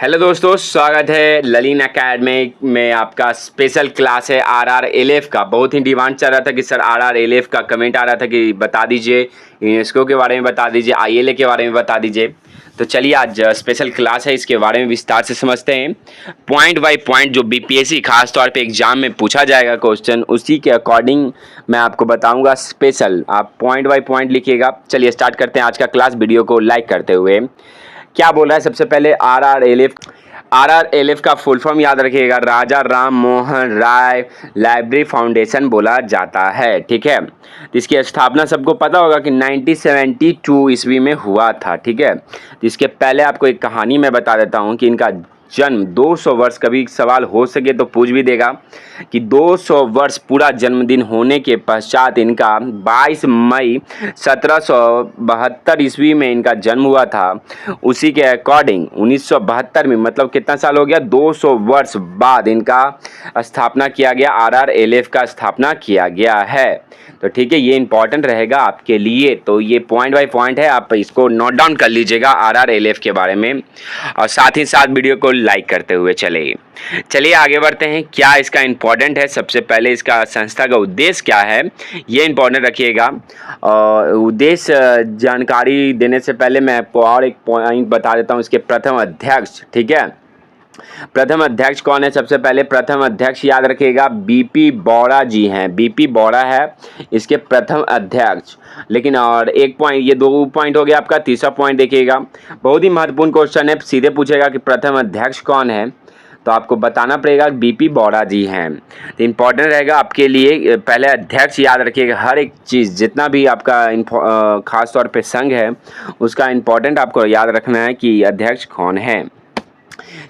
Hello दोस्तों, स्वागत है ललिन एकेडमी में। आपका स्पेशल क्लास है आरआर एलएफ का। बहुत ही डिमांड चल रहा था कि सर आरआर एलएफ का कमेंट आ रहा था कि बता दीजिए, यूनेस्को के बारे में बता दीजिए, आईएलए के बारे में बता दीजिए। तो चलिए आज स्पेशल क्लास है, इसके बारे में विस्तार से समझते हैं। पॉइंट बाय पॉइंट जो बीपीएससी खास तौर पे एग्जाम में पूछा जाएगा क्वेश्चन, उसी के अकॉर्डिंग मैं आपको बताऊंगा स्पेशल। आप पॉइंट बाय पॉइंट लिखिएगा। चलिए स्टार्ट करते हैं आज का क्लास, वीडियो को लाइक करते हुए। क्या बोल रहा है सबसे पहले आरआरएलएफ का फुल फॉर्म याद रखिएगा, राजा राम मोहन राय लाइब्रेरी फाउंडेशन बोला जाता है। ठीक है, इसकी स्थापना सबको पता होगा कि 1972 ईस्वी में हुआ था। ठीक है, तो इसके पहले आपको एक कहानी मैं बता देता हूँ कि इनका जन्म 200 वर्ष, कभी सवाल हो सके तो पूछ भी देगा कि 200 वर्ष पूरा जन्मदिन होने के पश्चात इनका 22 मई 1772 ईस्वी में इनका जन्म हुआ था। उसी के अकॉर्डिंग 1972 में, मतलब कितना साल हो गया, 200 वर्ष बाद इनका स्थापना किया गया, आरआरएलएफ का स्थापना किया गया है। तो ठीक है, ये इंपॉर्टेंट रहेगा आपके लिए। तो ये पॉइंट बाय पॉइंट है, आप इसको नोट डाउन कर लीजिएगा आरआरएलएफ के बारे में, और साथ ही साथ वीडियो को लाइक करते हुए चलिए आगे बढ़ते हैं। क्या इसका इंपॉर्टेंट है, सबसे पहले इसका संस्था का उद्देश्य क्या है, ये इंपॉर्टेंट रखिएगा। उद्देश्य जानकारी देने से पहले मैं आपको और एक पॉइंट बता देता हूँ, इसके प्रथम अध्यक्ष। ठीक है, प्रथम अध्यक्ष कौन है, सबसे पहले प्रथम अध्यक्ष याद रखिएगा बीपी बौड़ा जी हैं। बीपी बौड़ा है इसके प्रथम अध्यक्ष। लेकिन और एक पॉइंट, ये 2 पॉइंट हो गया आपका। तीसरा पॉइंट देखिएगा, बहुत ही महत्वपूर्ण क्वेश्चन है, सीधे पूछेगा कि प्रथम अध्यक्ष कौन है, तो आपको बताना पड़ेगा बीपी बौड़ा जी हैं। तो इम्पॉर्टेंट रहेगा आपके लिए, पहले अध्यक्ष याद रखिएगा। हर एक चीज़ जितना भी आपका खास तौर पे संघ है, उसका इम्पॉर्टेंट आपको याद रखना है कि अध्यक्ष कौन है।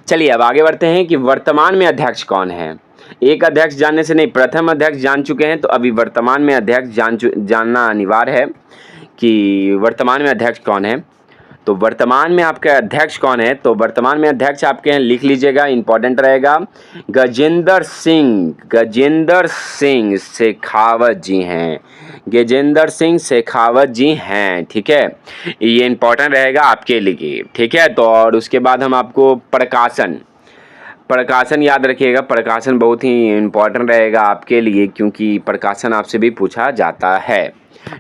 चलिए अब आगे बढ़ते हैं कि वर्तमान में अध्यक्ष कौन है। एक अध्यक्ष जानने से नहीं, प्रथम अध्यक्ष जान चुके हैं, तो अभी वर्तमान में अध्यक्ष जानना अनिवार्य है कि वर्तमान में अध्यक्ष कौन है। तो वर्तमान में आपके अध्यक्ष कौन है, तो वर्तमान में अध्यक्ष आपके हैं, लिख लीजिएगा, इंपॉर्टेंट रहेगा, गजेंद्र सिंह शेखावत जी हैं। गजेंद्र सिंह शेखावत जी हैं। ठीक है, ये इंपॉर्टेंट रहेगा आपके लिए। ठीक है, तो और उसके बाद हम आपको प्रकाशन याद रखिएगा। प्रकाशन बहुत ही इम्पोर्टेंट रहेगा आपके लिए, क्योंकि प्रकाशन आपसे भी पूछा जाता है।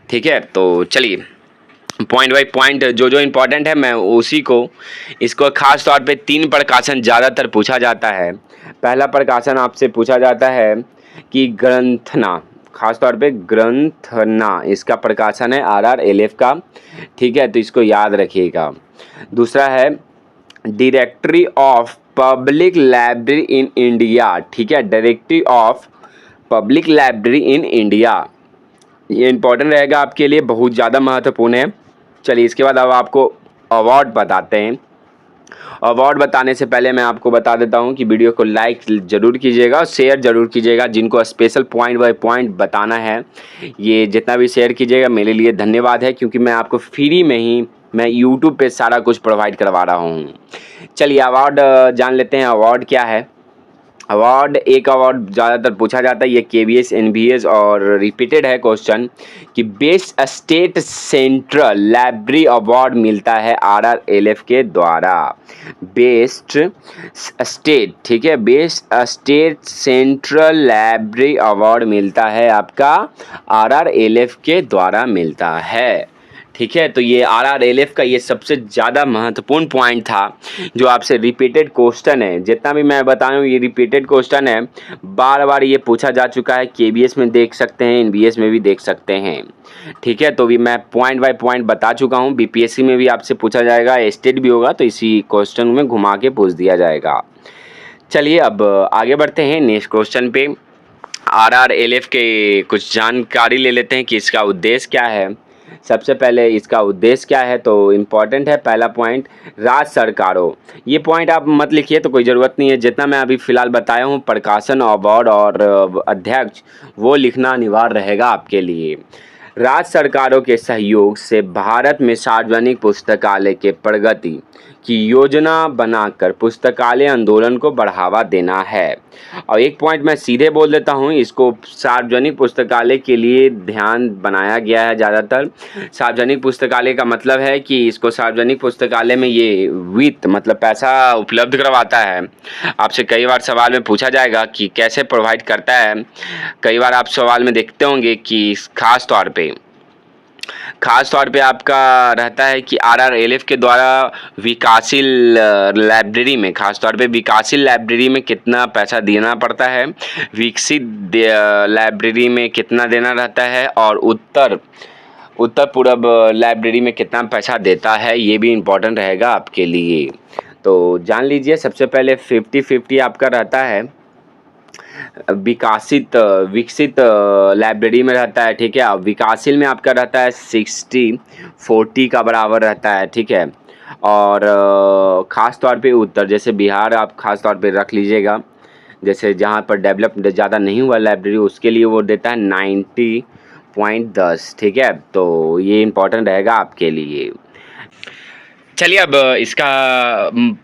ठीक है, तो चलिए पॉइंट बाय पॉइंट जो इम्पोर्टेंट है मैं उसी को, इसको खास तौर पे 3 प्रकाशन ज़्यादातर पूछा जाता है। पहला प्रकाशन आपसे पूछा जाता है कि ग्रंथना, खास तौर पे ग्रंथना, इसका प्रकाशन है आरआरएलएफ का। ठीक है, तो इसको याद रखिएगा। दूसरा है directory of public library in India. ठीक है, directory of public library in India, ये इंपॉर्टेंट रहेगा आपके लिए, बहुत ज़्यादा महत्वपूर्ण है। चलिए इसके बाद अब आपको अवार्ड बताते हैं। अवार्ड बताने से पहले मैं आपको बता देता हूं कि वीडियो को लाइक ज़रूर कीजिएगा और शेयर ज़रूर कीजिएगा। जिनको स्पेशल पॉइंट बाय पॉइंट बताना है, ये जितना भी शेयर कीजिएगा मेरे लिए धन्यवाद है, क्योंकि मैं आपको फ्री में ही मैं यूट्यूब पे सारा कुछ प्रोवाइड करवा रहा हूँ। चलिए अवार्ड जान लेते हैं, अवार्ड क्या है। अवार्ड, एक अवार्ड ज़्यादातर पूछा जाता है, ये केवीएस एनवीएस और रिपीटेड है क्वेश्चन, कि best state central library award मिलता है आरआरएलएफ के द्वारा। बेस्ट स्टेट, ठीक है, best state central library award मिलता है आपका आरआरएलएफ के द्वारा मिलता है। ठीक है, तो ये आरआरएलएफ का ये सबसे ज़्यादा महत्वपूर्ण पॉइंट था, जो आपसे रिपीटेड क्वेश्चन है। जितना भी मैं बता रहा हूँ ये रिपीटेड क्वेश्चन है, बार बार ये पूछा जा चुका है। केवीएस में देख सकते हैं, एनवीएस में भी देख सकते हैं। ठीक है, तो भी मैं पॉइंट बाय पॉइंट बता चुका हूँ। बीपीएससी में भी आपसे पूछा जाएगा, स्टेट भी होगा, तो इसी क्वेश्चन में घुमा के पूछ दिया जाएगा। चलिए अब आगे बढ़ते हैं नेक्स्ट क्वेश्चन पे। आरआरएलएफ के कुछ जानकारी ले लेते हैं कि इसका उद्देश्य क्या है। सबसे पहले इसका उद्देश्य क्या है, तो इम्पॉर्टेंट है पहला पॉइंट, राज्य सरकारों। ये पॉइंट आप मत लिखिए, तो कोई ज़रूरत नहीं है। जितना मैं अभी फ़िलहाल बताया हूँ, प्रकाशन, अवार्ड और अध्यक्ष, वो लिखना अनिवार्य रहेगा आपके लिए। राज्य सरकारों के सहयोग से भारत में सार्वजनिक पुस्तकालय के प्रगति की योजना बनाकर पुस्तकालय आंदोलन को बढ़ावा देना है। और एक पॉइंट मैं सीधे बोल देता हूँ, इसको सार्वजनिक पुस्तकालय के लिए ध्यान बनाया गया है ज़्यादातर। सार्वजनिक पुस्तकालय का मतलब है कि इसको सार्वजनिक पुस्तकालय में ये वित्त मतलब पैसा उपलब्ध करवाता है। आपसे कई बार सवाल में पूछा जाएगा कि कैसे प्रोवाइड करता है। कई बार आप सवाल में देखते होंगे कि खास तौर पे आपका रहता है कि RRLF के द्वारा विकासशील लाइब्रेरी में, खास तौर पे विकासशील लाइब्रेरी में कितना पैसा देना पड़ता है, विकसित लाइब्रेरी में कितना देना रहता है, और उत्तर पूर्व लाइब्रेरी में कितना पैसा देता है, ये भी इम्पोर्टेंट रहेगा आपके लिए। तो जान लीजिए, सबसे पहले 50-50 आपका रहता है विकसित लाइब्रेरी में रहता है, ठीक है। अब विकासशील में आपका रहता है 60-40 का बराबर रहता है, ठीक है। और ख़ास तौर पे उत्तर, जैसे बिहार आप ख़ास तौर पे रख लीजिएगा, जैसे जहाँ पर डेवलप ज़्यादा नहीं हुआ लाइब्रेरी, उसके लिए वो देता है 90.10, ठीक है। तो ये इम्पोर्टेंट रहेगा आपके लिए। चलिए, अब इसका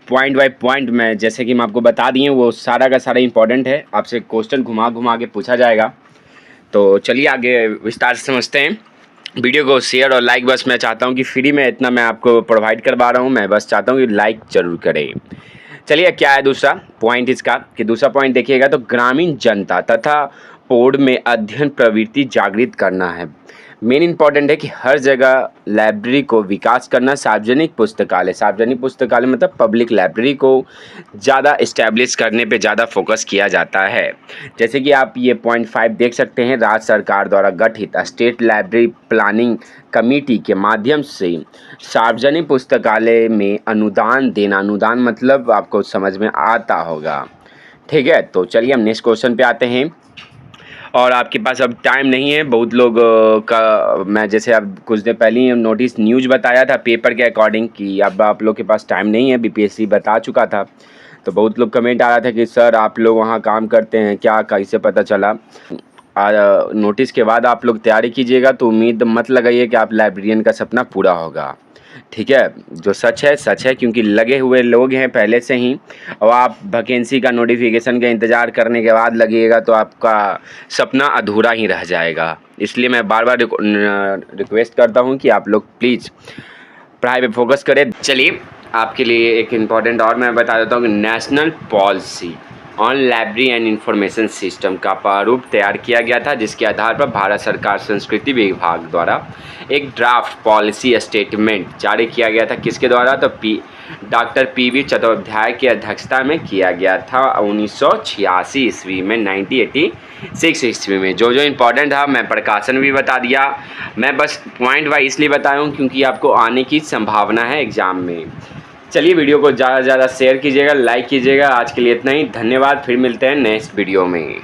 पॉइंट बाय पॉइंट मैं, जैसे कि मैं आपको बता दिए, वो सारा का सारा इम्पोर्टेंट है। आपसे क्वेश्चन घुमा के पूछा जाएगा। तो चलिए आगे विस्तार से समझते हैं। वीडियो को शेयर और लाइक, बस मैं चाहता हूँ कि फ्री में इतना मैं आपको प्रोवाइड करवा रहा हूँ, मैं बस चाहता हूँ कि लाइक ज़रूर करें। चलिए, क्या है दूसरा पॉइंट इसका, कि दूसरा पॉइंट देखिएगा तो ग्रामीण जनता तथा पौध में अध्ययन प्रवृत्ति जागृत करना है। मेन इम्पॉर्टेंट है कि हर जगह लाइब्रेरी को विकास करना। सार्वजनिक पुस्तकालय मतलब पब्लिक लाइब्रेरी को ज़्यादा इस्टेब्लिश करने पे ज़्यादा फोकस किया जाता है। जैसे कि आप ये पॉइंट 5 देख सकते हैं, राज्य सरकार द्वारा गठित स्टेट लाइब्रेरी प्लानिंग कमेटी के माध्यम से सार्वजनिक पुस्तकालय में अनुदान देना। अनुदान मतलब आपको समझ में आता होगा, ठीक है। तो चलिए हम नेक्स्ट क्वेश्चन पे आते हैं। और आपके पास अब टाइम नहीं है, बहुत लोग का मैं जैसे अब कुछ देर पहले ही नोटिस न्यूज़ बताया था पेपर के अकॉर्डिंग कि अब आप लोग के पास टाइम नहीं है, BPSC बता चुका था। तो बहुत लोग कमेंट आ रहा था कि सर आप लोग वहाँ काम करते हैं क्या, कैसे पता चला। नोटिस के बाद आप लोग तैयारी कीजिएगा, तो उम्मीद मत लगाइए कि आप लाइब्रेरियन का सपना पूरा होगा, ठीक है। जो सच है, क्योंकि लगे हुए लोग हैं पहले से ही, और आप वैकेंसी का नोटिफिकेशन का इंतज़ार करने के बाद लगिएगा तो आपका सपना अधूरा ही रह जाएगा। इसलिए मैं बार बार रिक्वेस्ट करता हूं कि आप लोग प्लीज़ पढ़ाई पे फोकस करें। चलिए, आपके लिए एक इम्पॉर्टेंट और मैं बता देता हूँ कि national policy on library and information system का प्रारूप तैयार किया गया था, जिसके आधार पर भारत सरकार संस्कृति विभाग द्वारा एक ड्राफ्ट पॉलिसी स्टेटमेंट जारी किया गया था। किसके द्वारा? तो डॉक्टर PV चट्टोपाध्याय की अध्यक्षता में किया गया था 1986 ईस्वी में, 1986 ईस्वी में। जो इम्पोर्टेंट था मैं प्रकाशन भी बता दिया। मैं बस पॉइंट वाइज इसलिए बताया हूँ क्योंकि आपको आने की संभावना है एग्ज़ाम में। चलिए, वीडियो को ज़्यादा से ज़्यादा शेयर कीजिएगा, लाइक कीजिएगा। आज के लिए इतना ही, धन्यवाद। फिर मिलते हैं नेक्स्ट वीडियो में।